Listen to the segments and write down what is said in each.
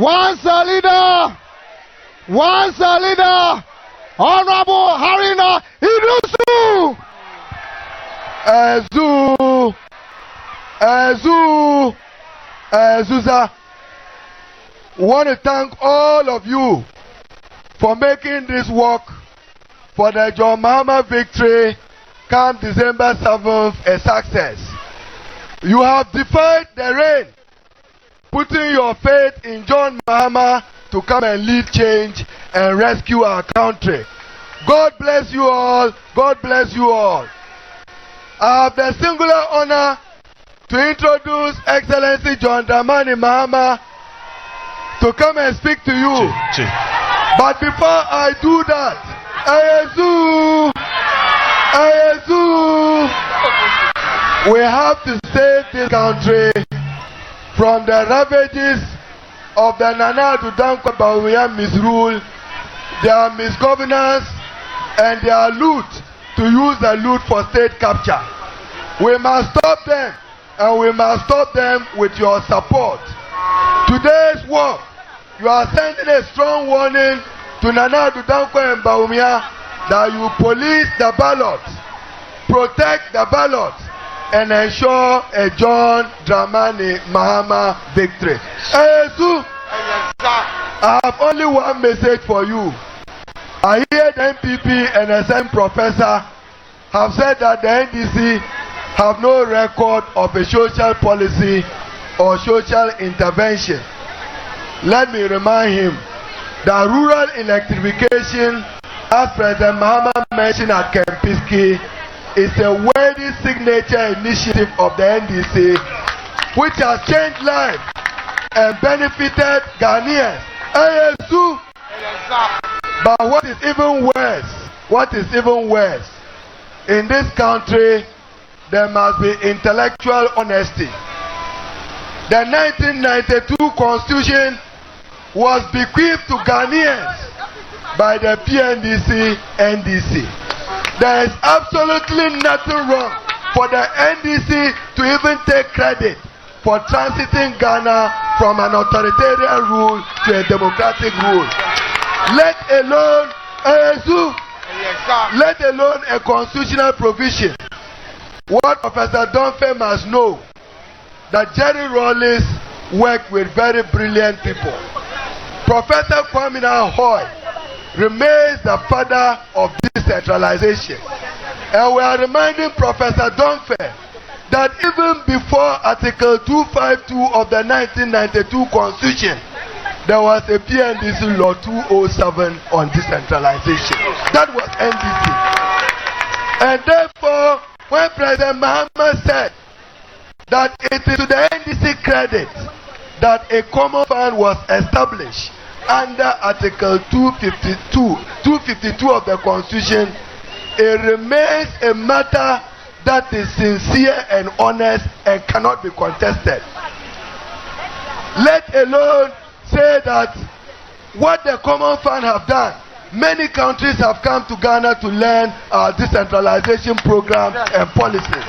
Once a leader, Honorable Harina Idusu. Zuza. Want to thank all of you for making this work for the John Mahama victory come December 7th a success. You have defied the rain, putting your faith in John Mahama to come and lead change and rescue our country. God bless you all. God bless you all. I have the singular honor to introduce Excellency John Dramani Mahama to come and speak to you. But before I do that, we have to save this country from the ravages of the Nana Addo Dankwa Bawumia misrule, their misgovernance, and their loot, to use the loot for state capture. We must stop them, and we must stop them with your support. Today's work, you are sending a strong warning to Nana Addo Dankwa and Bawumia that you police the ballots, protect the ballots, and ensure a John Dramani Mahama victory. I have only one message for you. I hear the MPP and SM professor have said that the NDC have no record of a social policy or social intervention. Let me remind him that rural electrification, as President Mahama mentioned at Kempiski, is a worthy signature initiative of the NDC which has changed lives and benefited Ghanaians. But what is even worse, in this country, there must be intellectual honesty. The 1992 Constitution was bequeathed to Ghanaians by the PNDC NDC. There is absolutely nothing wrong for the NDC to even take credit for transiting Ghana from an authoritarian rule to a democratic rule. Let alone a constitutional provision. What Professor Dunphy must know, that Jerry Rawlings worked with very brilliant people. Professor Kwame Hoy remains the father of decentralization. And we are reminding Professor Dunphy that even before Article 252 of the 1992 Constitution, there was a PNDC Law 207 on decentralization. That was NDC. And therefore, when President Mahama said that it is to the NDC credit that a common fund was established under Article 252 of the Constitution, it remains a matter that is sincere and honest and cannot be contested. Let alone say that what the common fund have done, many countries have come to Ghana to learn our decentralization program and policies.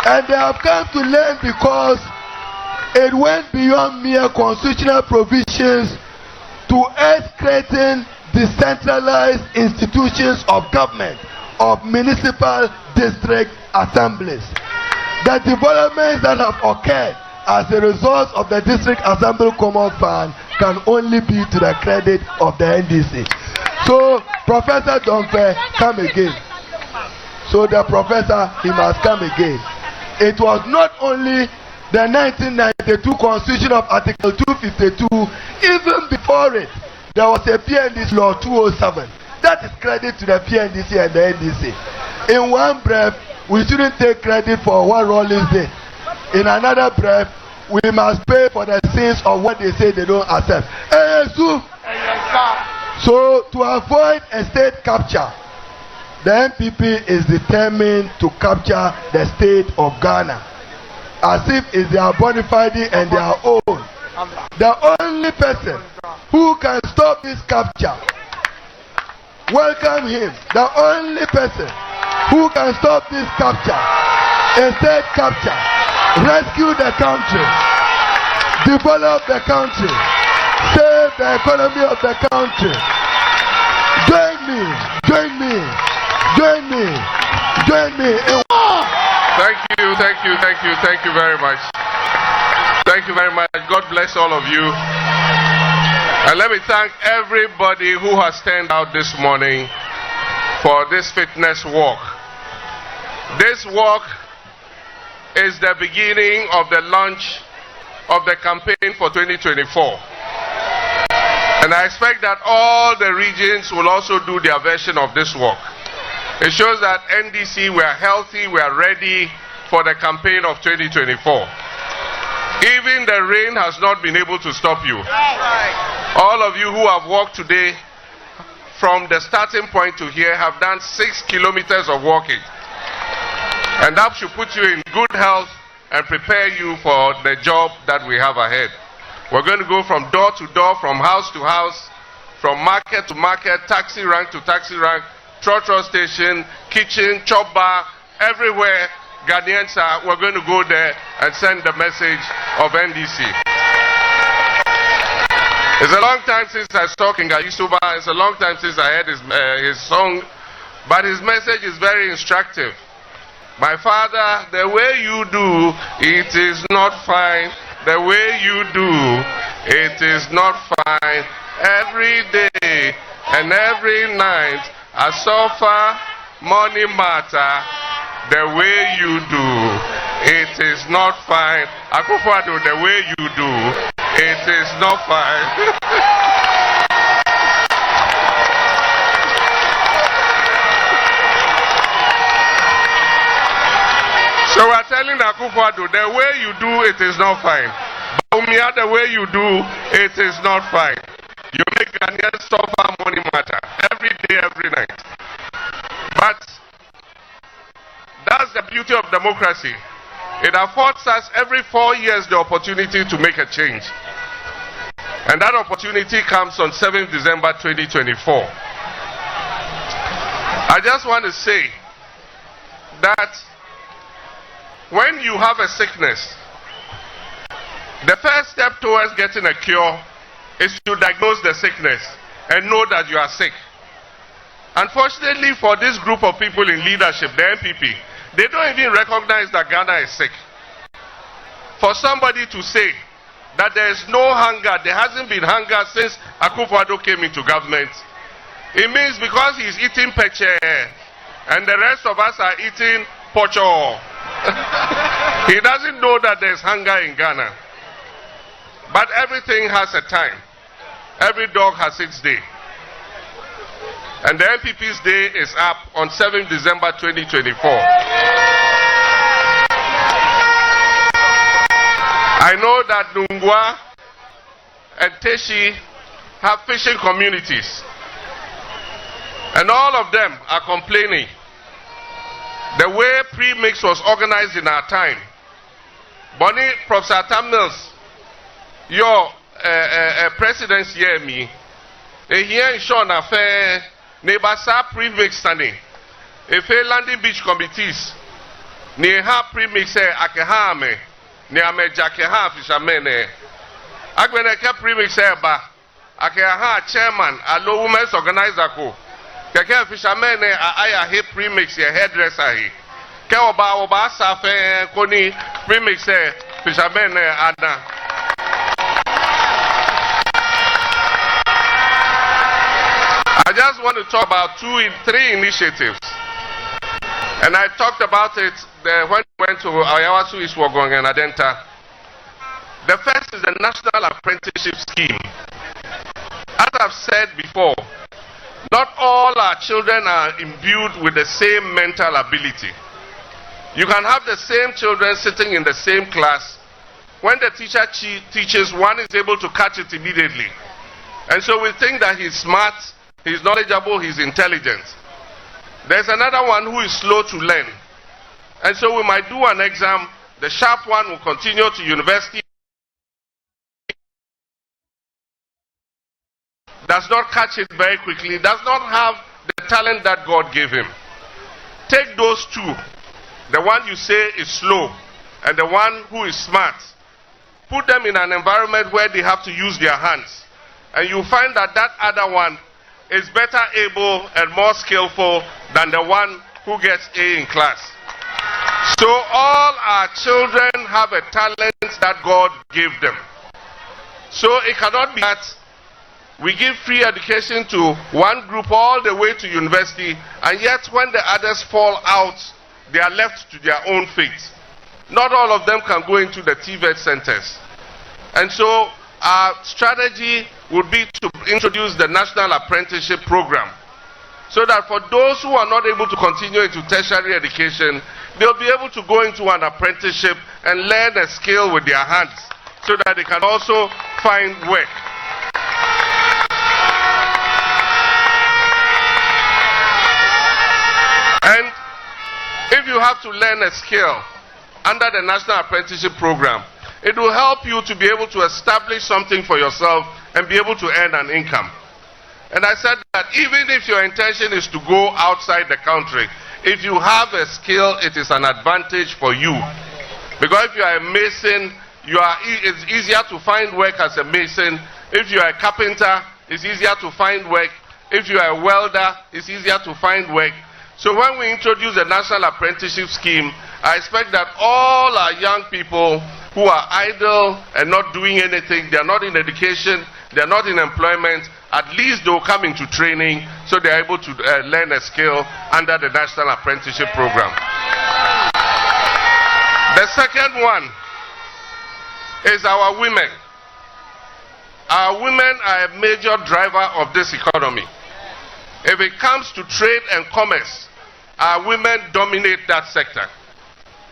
And they have come to learn because it went beyond mere constitutional provisions to us creating decentralized institutions of government, of municipal district assemblies. The developments that have occurred as a result of the district assembly common fund can only be to the credit of the NDC. So Professor Dunphy, come again. So the professor, he must come again. It was not only the 1992 Constitution of Article 252, even before it, there was a PNDC Law 207. That is credit to the PNDC and the NDC. In one breath, we shouldn't take credit for what Rawlings did. In another breath, we must pay for the sins of what they say they don't accept. So to avoid a state capture, the MPP is determined to capture the state of Ghana as if it's their bona fide and their own. The only person who can stop this capture, welcome him. The only person who can stop this capture, a state capture, rescue the country, develop the country, the economy of the country. Join me, join me, join me, join me. Thank you, thank you, thank you, thank you very much. Thank you very much. God bless all of you. And let me thank everybody who has turned out this morning for this fitness walk. This walk is the beginning of the launch of the campaign for 2024. And I expect that all the regions will also do their version of this walk. It shows that NDC, we are healthy, we are ready for the campaign of 2024. Even the rain has not been able to stop you. All of you who have walked today from the starting point to here have done 6 kilometers of walking. And that should put you in good health and prepare you for the job that we have ahead. We're going to go from door to door, from house to house, from market to market, taxi rank to taxi rank, trotro station, kitchen, chop bar, everywhere Ghanaians are. We're going to go there and send the message of NDC. It's a long time since I was talking Ayusuba. It's a long time since I heard his song, but his message is very instructive. My father, the way you do, it is not fine. The way you do, it is not fine. Every day and every night, I suffer, money matter. The way you do, it is not fine. Akufo-Addo, the way you do, it is not fine. So we're telling Akufo-Addo, the way you do, it is not fine. Bawumia, the way you do, it is not fine. You make Ghanaians suffer, money matter. Every day, every night. But that's the beauty of democracy. It affords us every 4 years the opportunity to make a change. And that opportunity comes on 7th December 2024. I just want to say that when you have a sickness, the first step towards getting a cure is to diagnose the sickness and know that you are sick. Unfortunately for this group of people in leadership, the NPP, they don't even recognize that Ghana is sick. For somebody to say that there is no hunger, there hasn't been hunger since Akufo-Addo came into government, it means because he's eating peche and the rest of us are eating pocho. He doesn't know that there's hunger in Ghana. But everything has a time. Every dog has its day. And the NPP's day is up on 7th December 2024. I know that Nungwa and Teshi have fishing communities. And all of them are complaining. The way pre-mix was organized in our time. Bonnie, Professor Tamnils, your presidency here, me, here in Sean Affair, Nebasa pre-mix standing. If a landing beach committees, near ha pre-mix akehame, near me jakeha fishermen. Agweneke pre-mix ba, akeha chairman, alo women's organizer ko. Keke fishermen aya he premix ye hairdresser he. Ke oba safe koni premix fishermen ada. I just want to talk about 3 initiatives. And I talked about it when we went to Ayawasu Iswagon and Adenta. The first is the National Apprenticeship Scheme. As I've said before, not all our children are imbued with the same mental ability. You can have the same children sitting in the same class. When the teacher teaches, one is able to catch it immediately. And so we think that he's smart, he's knowledgeable, he's intelligent. There's another one who is slow to learn. And so we might do an exam. The sharp one will continue to university. Does not catch it very quickly, does not have the talent that God gave him. Take those two, the one you say is slow and the one who is smart, put them in an environment where they have to use their hands. and you find that that other one is better able and more skillful than the one who gets A in class. So all our children have a talent that God gave them. So it cannot be that we give free education to one group all the way to university, and yet when the others fall out, they are left to their own fate. Not all of them can go into the TVET centers. And so our strategy would be to introduce the National Apprenticeship Program, so that for those who are not able to continue into tertiary education, they'll be able to go into an apprenticeship and learn a skill with their hands, so that they can also find work. And if you have to learn a skill under the National Apprenticeship Program, it will help you to be able to establish something for yourself and be able to earn an income. And I said that even if your intention is to go outside the country, if you have a skill, it is an advantage for you. Because if you are a mason, it's easier to find work as a mason. If you are a carpenter, it's easier to find work. If you are a welder, it's easier to find work. So when we introduce the National Apprenticeship Scheme, I expect that all our young people who are idle and not doing anything, they are not in education, they are not in employment, at least they will come into training so they are able to learn a skill under the National Apprenticeship Program. The second one is our women. Our women are a major driver of this economy. If it comes to trade and commerce, our women dominate that sector.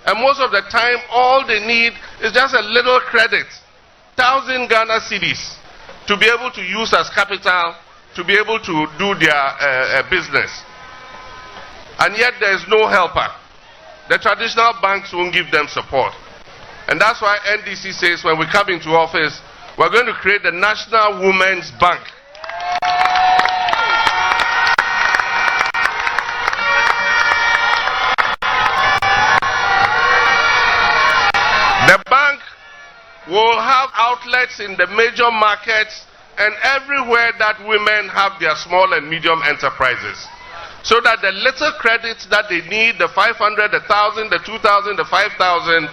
And most of the time, all they need is just a little credit, 1,000 Ghana cedis, to be able to use as capital, to be able to do their business. And yet there is no helper. The traditional banks won't give them support. And that's why NDC says when we come into office, we're going to create the National Women's Bank. The bank will have outlets in the major markets and everywhere that women have their small and medium enterprises, so that the little credits that they need, the 500, the 1,000, the 2,000, the 5,000,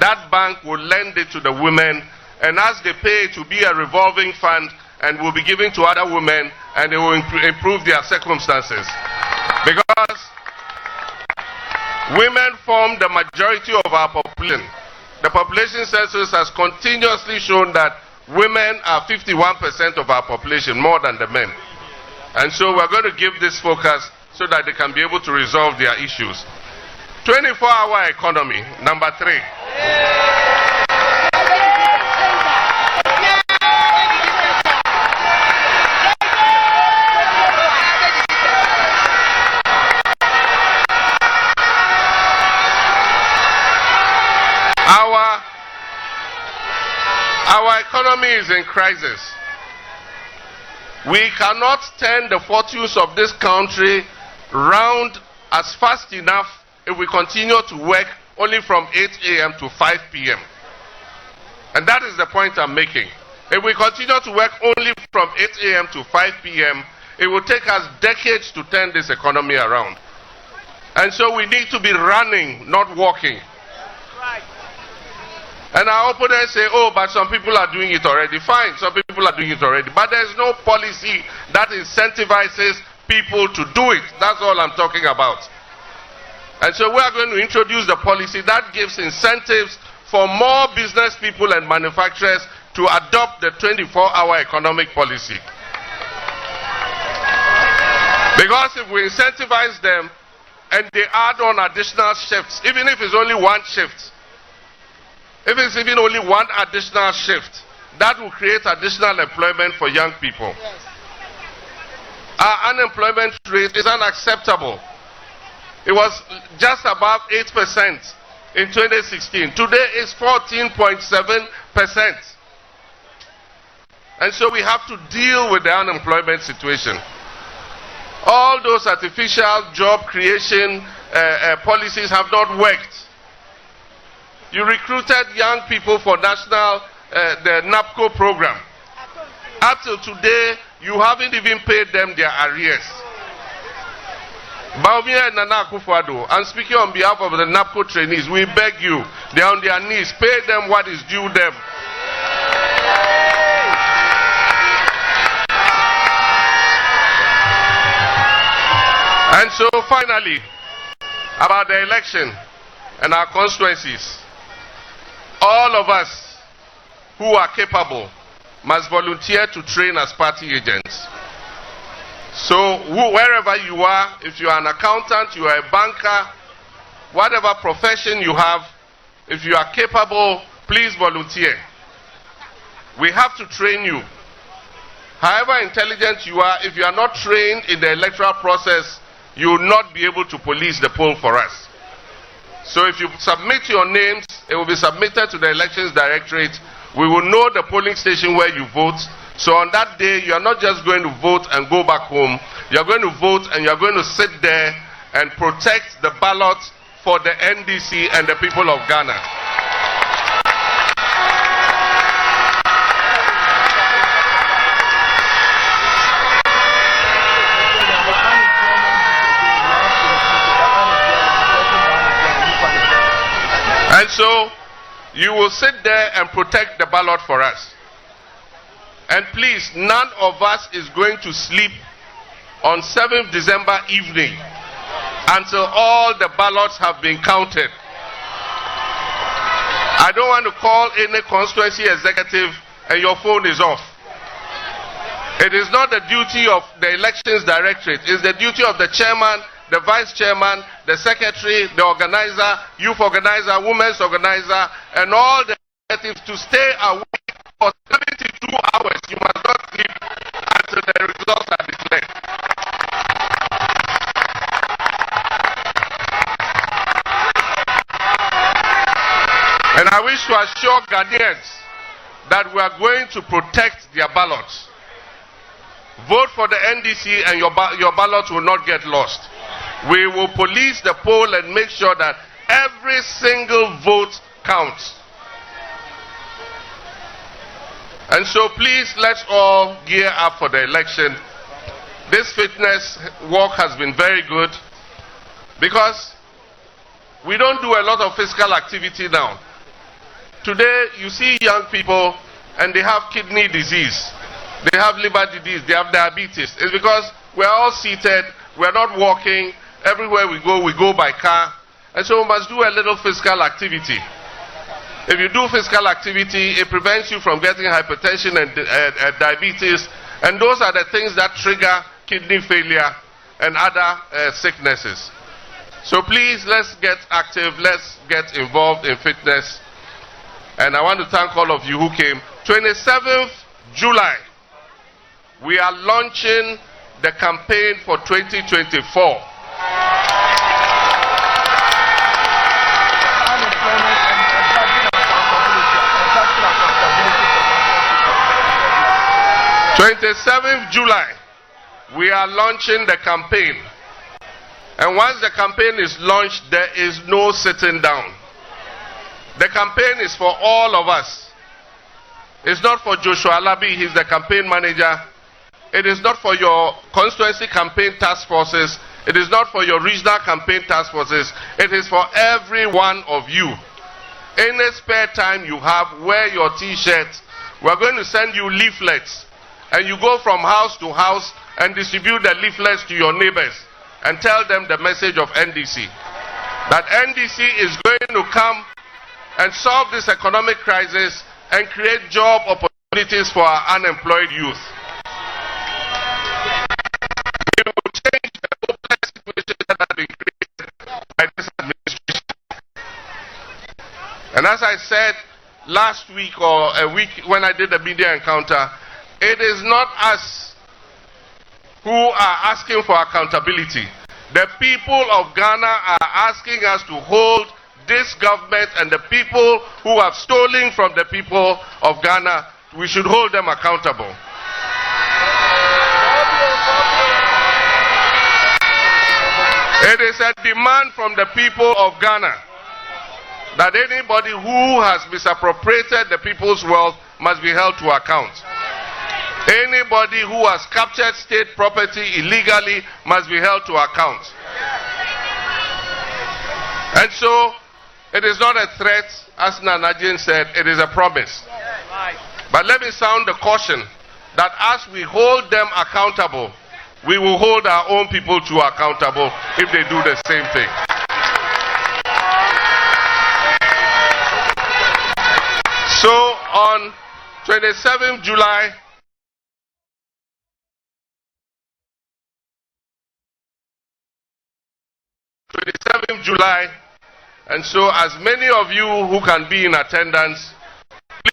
that bank will lend it to the women, and as they pay, it will be a revolving fund and will be given to other women, and they will improve their circumstances. Because women form the majority of our population. The population census has continuously shown that women are 51% of our population, more than the men. And so we're going to give this focus so that they can be able to resolve their issues. 24-hour economy, number 3. Our economy is in crisis. We cannot turn the fortunes of this country round as fast enough if we continue to work only from 8 a.m. to 5 p.m. And that is the point I'm making. If we continue to work only from 8 a.m. to 5 p.m., it will take us decades to turn this economy around. And so we need to be running, not walking. And our opponents say, oh, but some people are doing it already. Fine, some people are doing it already. But there's no policy that incentivizes people to do it. That's all I'm talking about. And so we are going to introduce the policy that gives incentives for more business people and manufacturers to adopt the 24-hour economic policy. Because if we incentivize them and they add on additional shifts, even if it's only one shift, if it's even only one additional shift, that will create additional employment for young people. Yes. Our unemployment rate is unacceptable. It was just above 8% in 2016. Today it's 14.7%. And so we have to deal with the unemployment situation. All those artificial job creation policies have not worked. You recruited young people for the NAPCO program. Up till today, you haven't even paid them their arrears. Bawumia and Nana Akufo-Addo, I'm speaking on behalf of the NAPCO trainees. We beg you, they're on their knees. Pay them what is due them. And so finally, about the election and our constituencies, all of us who are capable must volunteer to train as party agents. So wherever you are, if you are an accountant, you are a banker, whatever profession you have, if you are capable, please volunteer. We have to train you. However intelligent you are, if you are not trained in the electoral process, you will not be able to police the poll for us. So if you submit your names, it will be submitted to the Elections Directorate. We will know the polling station where you vote. So on that day, you are not just going to vote and go back home. You are going to vote and you are going to sit there and protect the ballot for the NDC and the people of Ghana. And so, you will sit there and protect the ballot for us. And please, none of us is going to sleep on 7th December evening until all the ballots have been counted. I don't want to call any constituency executive and your phone is off. It is not the duty of the Elections Directorate. It's the duty of the chairman, the vice chairman, the secretary, the organizer, youth organizer, women's organizer, and all the executives to stay awake for 72 hours. You must not sleep until the results are declared. And I wish to assure Ghanaians that we are going to protect their ballots. Vote for the NDC and your ballot will not get lost. We will police the poll and make sure that every single vote counts. And so please, let's all gear up for the election. This fitness walk has been very good because we don't do a lot of physical activity now. Today, you see young people and they have kidney disease, they have liver disease, they have diabetes. It's because we're all seated, we're not walking. Everywhere we go by car. And so we must do a little physical activity. If you do physical activity, it prevents you from getting hypertension and diabetes. And those are the things that trigger kidney failure and other sicknesses. So please, let's get active. Let's get involved in fitness. And I want to thank all of you who came. 27th July, we are launching the campaign for 2024. 27th July, we are launching the campaign. And once the campaign is launched, there is no sitting down. The campaign is for all of us. It's not for Joshua Alabi, he's the campaign manager. It is not for your constituency campaign task forces. It is not for your regional campaign task forces. It is for every one of you. Any spare time you have, wear your t-shirt. We're going to send you leaflets. And you go from house to house and distribute the leaflets to your neighbors and tell them the message of NDC. That NDC is going to come and solve this economic crisis and create job opportunities for our unemployed youth. It will change the hopeless situation that has been created by this administration. And as I said last week or a week when I did the media encounter, it is not us who are asking for accountability. The people of Ghana are asking us to hold this government and the people who have stolen from the people of Ghana. We should hold them accountable. It is a demand from the people of Ghana that anybody who has misappropriated the people's wealth must be held to account. Anybody who has captured state property illegally must be held to account. And so, it is not a threat, as Nanajian said, it is a promise. But let me sound the caution that as we hold them accountable, we will hold our own people to accountable if they do the same thing. So on 27th July, and so as many of you who can be in attendance,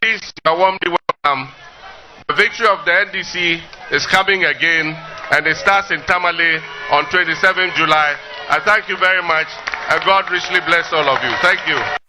please, you are warmly welcome. The victory of the NDC is coming again, and it starts in Tamale on 27th July. I thank you very much, and God richly bless all of you. Thank you.